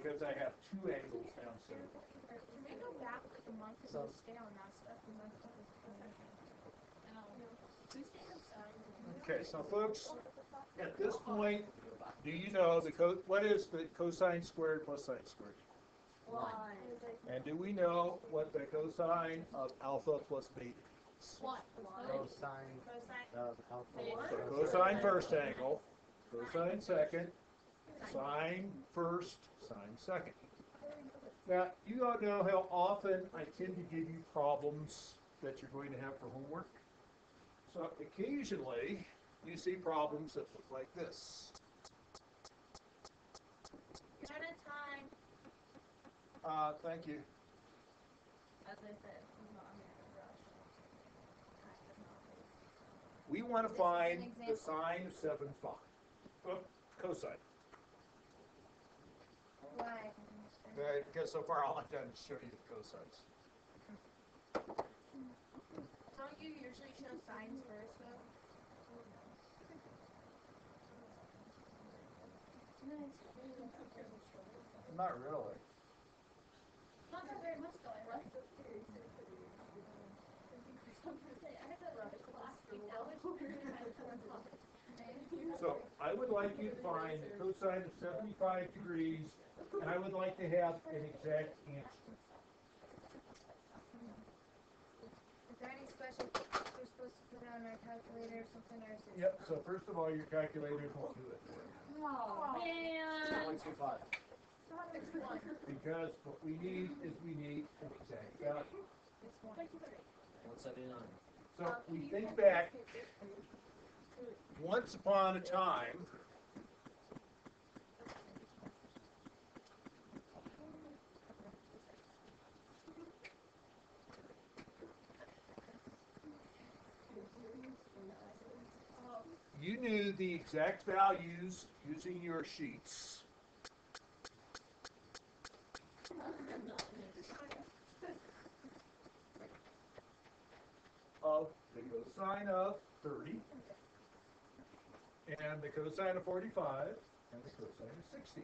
because I have two angles down center. Can we go back like a month and we'll stay on that stuff and that stuff is Okay, so folks, at this point, do you know what is the cosine squared plus sine squared? 1. And do we know what the cosine of alpha plus beta is? 1. Cosine of alpha. So cosine first angle, cosine second, sine first, sine second. Now, you all know how often I tend to give you problems that you're going to have for homework. So occasionally, you see problems that look like this. You're out of time. Thank you. As I said, I'm not in a rush. We want to This is an find the example. sine of 7, 5. Oh, cosine. Why? Right, because so far all I've done is show you the cosines. Don't you usually show signs first, though? Not really. Not that very much, though, right? So I would like you to find the cosine of 75 degrees, and I would like to have an exact answer. Is there any special things we're supposed to put on our calculator or something, or is it? Yep, so first of all, your calculator won't do it. Oh, man. 125. Because what we need is we need an exact value. It's 1. 179. So we think back, once upon a time, you knew the exact values using your sheets. Of the cosine of 30, and the cosine of 45, and the cosine of 60.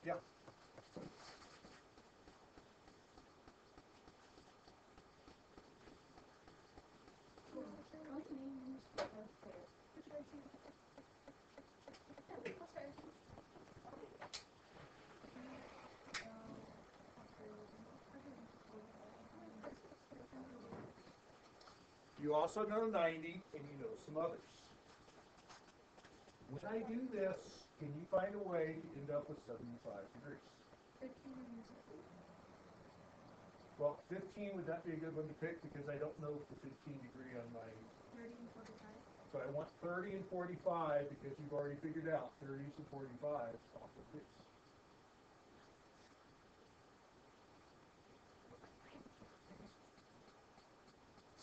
Yeah. You also know 90, and you know some others. When I do this, can you find a way to end up with 75 degrees? 15. Well, 15 would not be a good one to pick because I don't know the 15 degree on my... 30 and 45. So I want 30 and 45 because you've already figured out 30s and 45s off of this.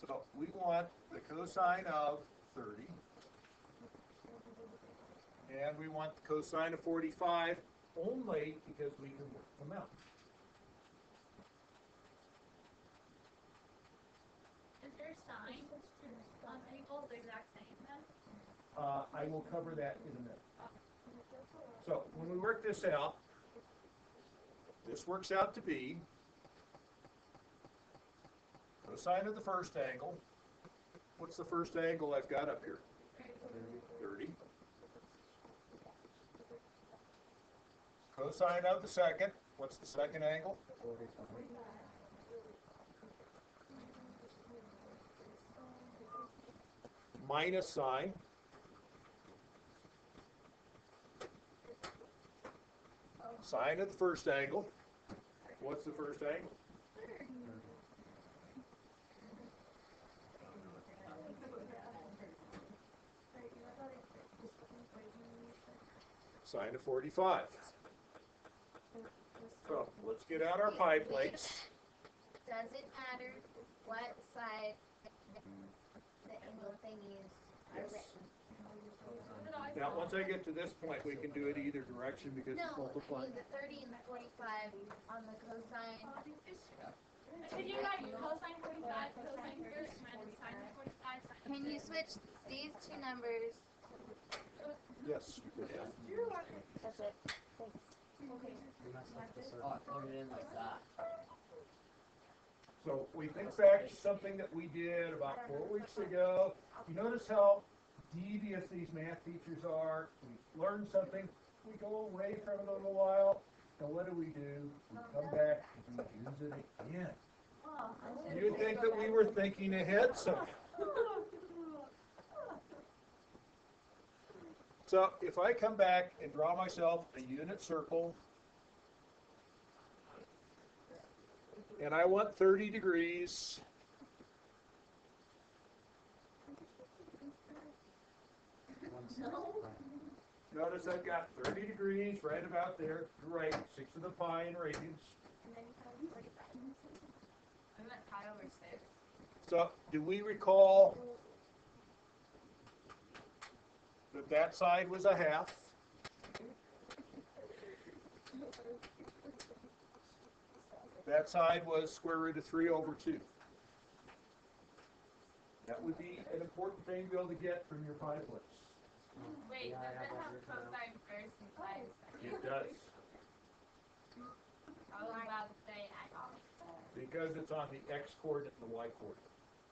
So we want the cosine of 30, and we want the cosine of 45 only because we can work them out. Is there sign on angles the exact same then? I will cover that in a minute. So when we work this out, this works out to be cosine of the first angle. What's the first angle I've got up here? 30. Cosine of the second. What's the second angle? 45. Minus sine. Sine of the first angle. What's the first angle? Sine of 45. So let's get out our pie plates. Does it matter what side the angle thingies are Yes. written? Now, once I get to this point, we can do it either direction because it's No, I multiplying. mean the 30 and the 45 on the cosine. If you got cosine 45, cosine first minus sine 45, Can you switch these two numbers. Yes, you could. That's it. Thanks. Oh, plug it in like that. So we think back to something that we did about 4 weeks ago. You notice how devious these math features are. We learned something. We go away from it a little while. And what do? We come back and we use it again. You'd think that we were thinking ahead somehow. So if I come back and draw myself a unit circle, and I want 30 degrees, notice I've got 30 degrees right about there, right, 6 to the pi in radians. I'm at pi over 6. So do we recall that that side was a half? That side was square root of 3 over 2. That would be an important thing to be able to get from your pi place. Wait, Yeah, I does it have have that written cosine first and sine second? It does, I was about to say I got because it's on the x coordinate and the y coordinate.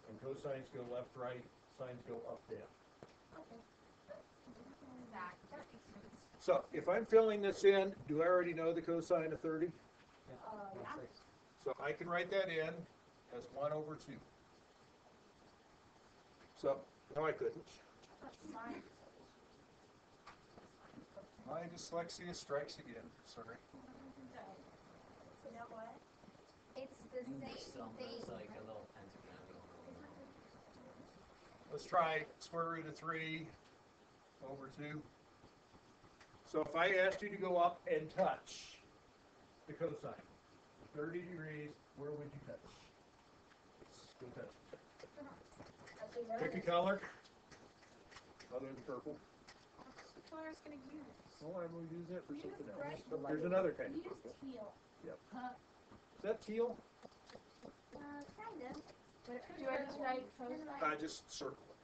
And cosines go left, right, sines go up, down. that. That makes sense. So if I'm filling this in, do I already know the cosine of 30? Yeah. So I can write that in as 1 over 2. So, no I couldn't. My dyslexia strikes again, sorry. You know what? It's the same thing. It's like a little pentagram going on. Let's try square root of 3 over 2. So if I asked you to go up and touch the cosine, 30 degrees, where would you touch? Go touch it. Pick a color, other than purple. What color is going to use? Oh, I'm going to use that for something else. Here's another kind of purple. teal. Yep. Is that teal? Kind of. Do I just write cosine? Just circle it.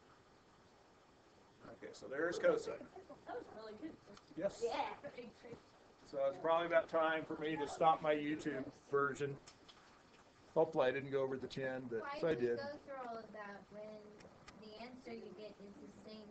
Okay, so there's cosine. That was really good. Yes. Yeah. So it's probably about time for me to stop my YouTube version. Hopefully I didn't go over the 10, but if I Why did. go through all of that when the answer you get is the same